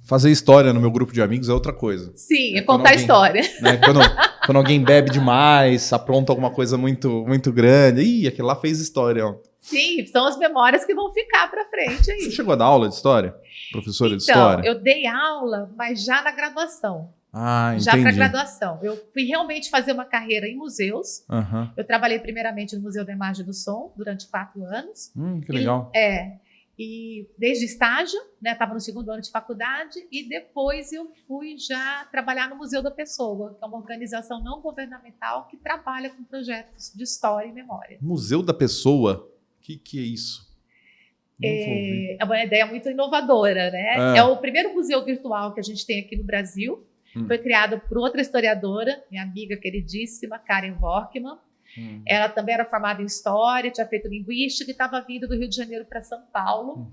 Fazer história no meu grupo de amigos é outra coisa. Sim, é contar história. Né, quando alguém bebe demais, apronta alguma coisa muito, muito grande. Ih, aquele lá fez história. Ó. Sim, são as memórias que vão ficar para frente aí. Você chegou a dar aula de história? Professora de história? Então, eu dei aula, mas já na graduação. Ah, entendi. Já para graduação. Eu fui realmente fazer uma carreira em museus. Uhum. Eu trabalhei primeiramente no Museu da Imagem e do Som durante 4 anos. Que legal. E desde estágio, né, estava no 2º ano de faculdade, e depois eu fui já trabalhar no Museu da Pessoa, que é uma organização não governamental que trabalha com projetos de história e memória. Museu da Pessoa? O que é isso? É uma ideia muito inovadora, né? É o primeiro museu virtual que a gente tem aqui no Brasil. Foi criado por outra historiadora, minha amiga queridíssima, Karen Workman. Ela também era formada em História, tinha feito Linguística e estava vindo do Rio de Janeiro para São Paulo.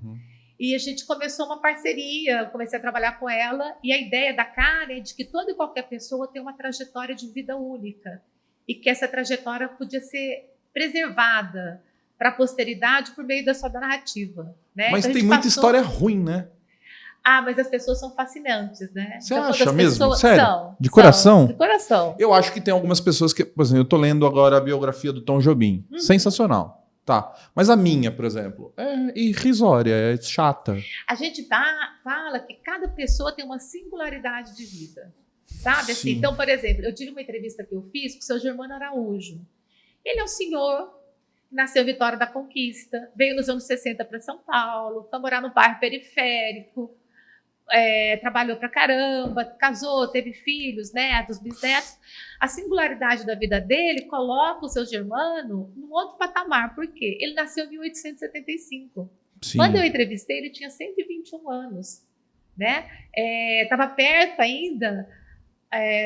E a gente começou uma parceria, comecei a trabalhar com ela, e a ideia da Karen é de que toda e qualquer pessoa tem uma trajetória de vida única, e que essa trajetória podia ser preservada para a posteridade por meio da sua narrativa. Né? Mas então, tem muita história ruim, né? Mas as pessoas são fascinantes, né? Você acha mesmo? Sério? De coração? De coração. Eu acho que tem algumas pessoas que... Por exemplo, eu tô lendo agora a biografia do Tom Jobim. Sensacional. Tá. Mas a minha, por exemplo, é irrisória, é chata. A gente fala que cada pessoa tem uma singularidade de vida. Sabe? Assim, então, por exemplo, eu tive uma entrevista que eu fiz com o seu Germano Araújo. Ele é um senhor... Nasceu em Vitória da Conquista, veio nos anos 60 para São Paulo, foi morar no bairro periférico, trabalhou pra caramba, casou, teve filhos, netos, bisnetos. A singularidade da vida dele coloca o seu Germano num outro patamar. Por quê? Ele nasceu em 1875. Quando eu entrevistei, ele tinha 121 anos. Né? Estava perto ainda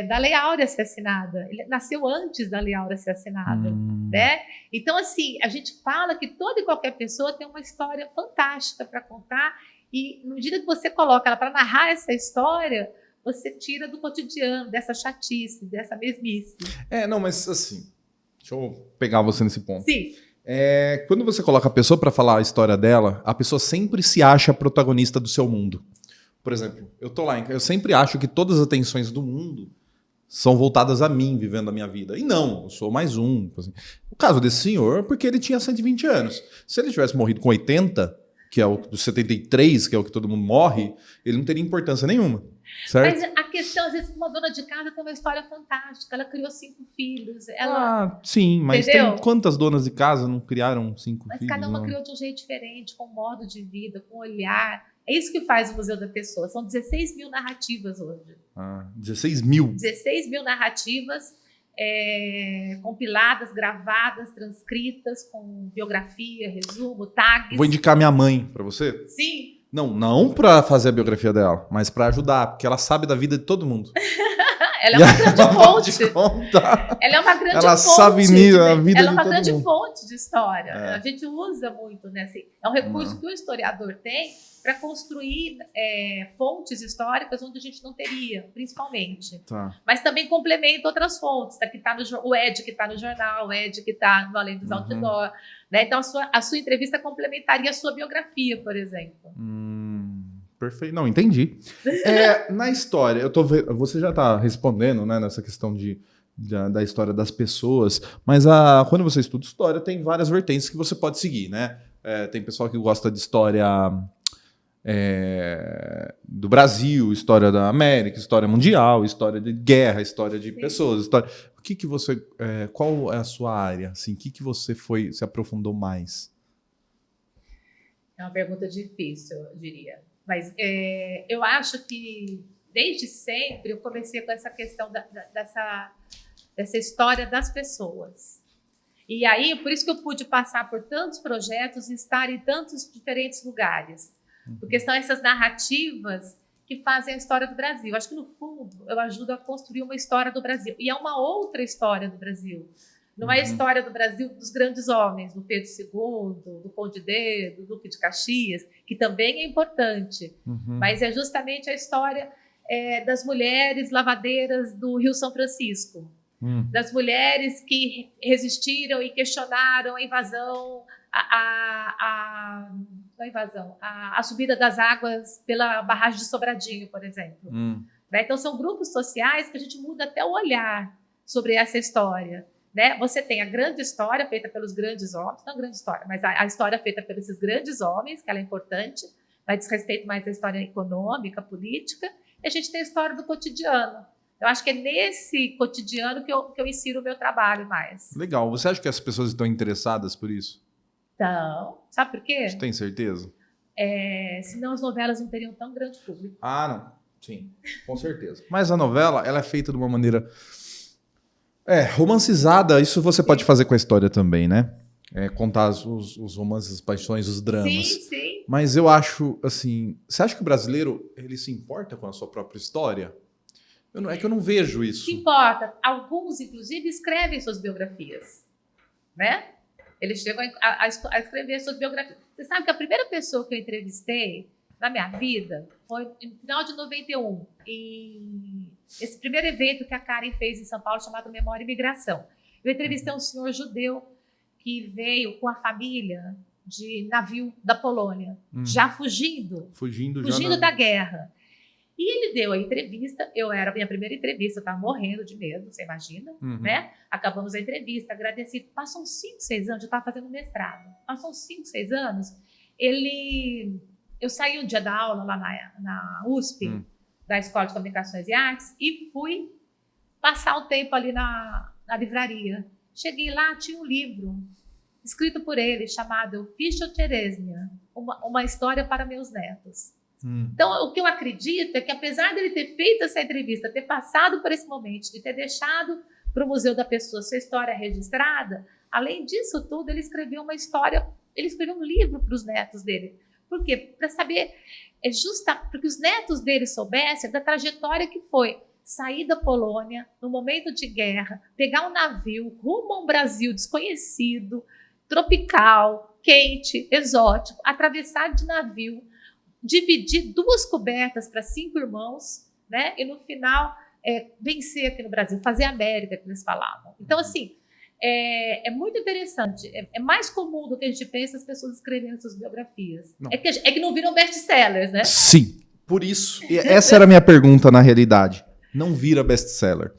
da Lei Áurea ser assinada. Ele nasceu antes da Lei Áurea ser assinada. Né? Então, assim, a gente fala que toda e qualquer pessoa tem uma história fantástica para contar, e na medida que você coloca ela para narrar essa história, você tira do cotidiano, dessa chatice, dessa mesmice. Não, mas assim, deixa eu pegar você nesse ponto. Sim. Quando você coloca a pessoa para falar a história dela, a pessoa sempre se acha protagonista do seu mundo. Por exemplo, eu tô lá, eu sempre acho que todas as atenções do mundo são voltadas a mim, vivendo a minha vida. E não, eu sou mais um. Assim. O caso desse senhor, porque ele tinha 120 anos. Se ele tivesse morrido com 80, que é o dos 73, que é o que todo mundo morre, ele não teria importância nenhuma. Certo? Mas a questão, às vezes, uma dona de casa tem uma história fantástica. Ela criou 5 filhos. Sim, mas tem quantas donas de casa não criaram 5 filhos? Mas cada uma criou de um jeito diferente, com modo de vida, com olhar. É isso que faz o Museu da Pessoa. São 16 mil narrativas hoje. 16 mil? 16 mil narrativas compiladas, gravadas, transcritas, com biografia, resumo, tags. Vou indicar minha mãe para você? Sim. Não para fazer a biografia dela, mas para ajudar, porque ela sabe da vida de todo mundo. Ela é uma grande fonte. Ela é uma grande fonte. Ela sabe a vida de todo mundo. Ela é uma grande fonte de história. A gente usa muito, né? Assim, é um recurso que o historiador tem para construir fontes históricas onde a gente não teria, principalmente. Tá. Mas também complementa outras fontes. Tá, que tá o Ed que está no jornal, o Ed que está no Além dos Outdoor. Né? Então, a sua entrevista complementaria a sua biografia, por exemplo. Perfeito. Não, entendi. Na história, você já está respondendo, né, nessa questão da história das pessoas, mas quando você estuda história, tem várias vertentes que você pode seguir, né? Tem pessoal que gosta de história do Brasil, história da América, história mundial, história de guerra, história de pessoas. O que você, qual é a sua área? Assim, o que você se aprofundou mais? É uma pergunta difícil, eu diria. Mas eu acho que, desde sempre, eu comecei com essa questão dessa história das pessoas. E aí, por isso que eu pude passar por tantos projetos e estar em tantos diferentes lugares. Porque são essas narrativas que fazem a história do Brasil. Acho que, no fundo, eu ajudo a construir uma história do Brasil. E é uma outra história do Brasil. Não é a história do Brasil dos grandes homens, do Pedro II, do Conde D, do Duque de Caxias, que também é importante, mas é justamente a história das mulheres lavadeiras do Rio São Francisco, das mulheres que resistiram e questionaram a invasão a invasão, a subida das águas pela barragem de Sobradinho, por exemplo. Né? Então, são grupos sociais que a gente muda até o olhar sobre essa história. Né? Você tem a grande história feita pelos grandes homens, não a grande história, mas a história feita pelos esses grandes homens, que ela é importante, mas diz respeito mais à história econômica, política, e a gente tem a história do cotidiano. Eu acho que é nesse cotidiano que eu insiro o meu trabalho mais. Legal. Você acha que as pessoas estão interessadas por isso? Então, sabe por quê? Você tem certeza? Senão as novelas não teriam tão grande público. Ah, não. Sim, com certeza. Mas a novela, ela é feita de uma maneira romancizada. Isso você pode fazer com a história também, né? Contar os romances, as paixões, os dramas. Sim. Mas eu acho, assim... Você acha que o brasileiro, ele se importa com a sua própria história? É que eu não vejo isso. Se importa. Alguns, inclusive, escrevem suas biografias. Né? Eles chegam a escrever suas biografias. Você sabe que a primeira pessoa que eu entrevistei na minha vida foi no final de 91. E esse primeiro evento que a Karen fez em São Paulo, chamado Memória e Migração. Eu entrevistei um senhor judeu que veio com a família de navio da Polônia, já fugindo da guerra. E ele deu a entrevista, era a minha primeira entrevista, eu estava morrendo de medo, você imagina, né? Acabamos a entrevista, agradeci. Passam 5, 6 anos, eu estava fazendo mestrado. Passam 5, 6 anos, eu saí um dia da aula lá na USP, da Escola de Comunicações e Artes, e fui passar um tempo ali na livraria. Cheguei lá, tinha um livro escrito por ele, chamado Fischl Teresnia, uma história para meus netos. Então, o que eu acredito é que, apesar dele ter feito essa entrevista, ter passado por esse momento, de ter deixado para o Museu da Pessoa sua história registrada, além disso tudo, ele escreveu uma história, ele escreveu um livro para os netos dele. Por quê? Para saber, porque os netos dele soubessem da trajetória que foi sair da Polônia, no momento de guerra, pegar um navio rumo a um Brasil desconhecido, tropical, quente, exótico, atravessar de navio, dividir 2 cobertas para 5 irmãos, né? E no final vencer aqui no Brasil, fazer a América, que eles falavam. Então, assim, é muito interessante. É mais comum do que a gente pensa as pessoas escrevendo suas biografias. É que não viram best-sellers, né? Sim, por isso. Essa era a minha pergunta, na realidade. Não vira best-seller.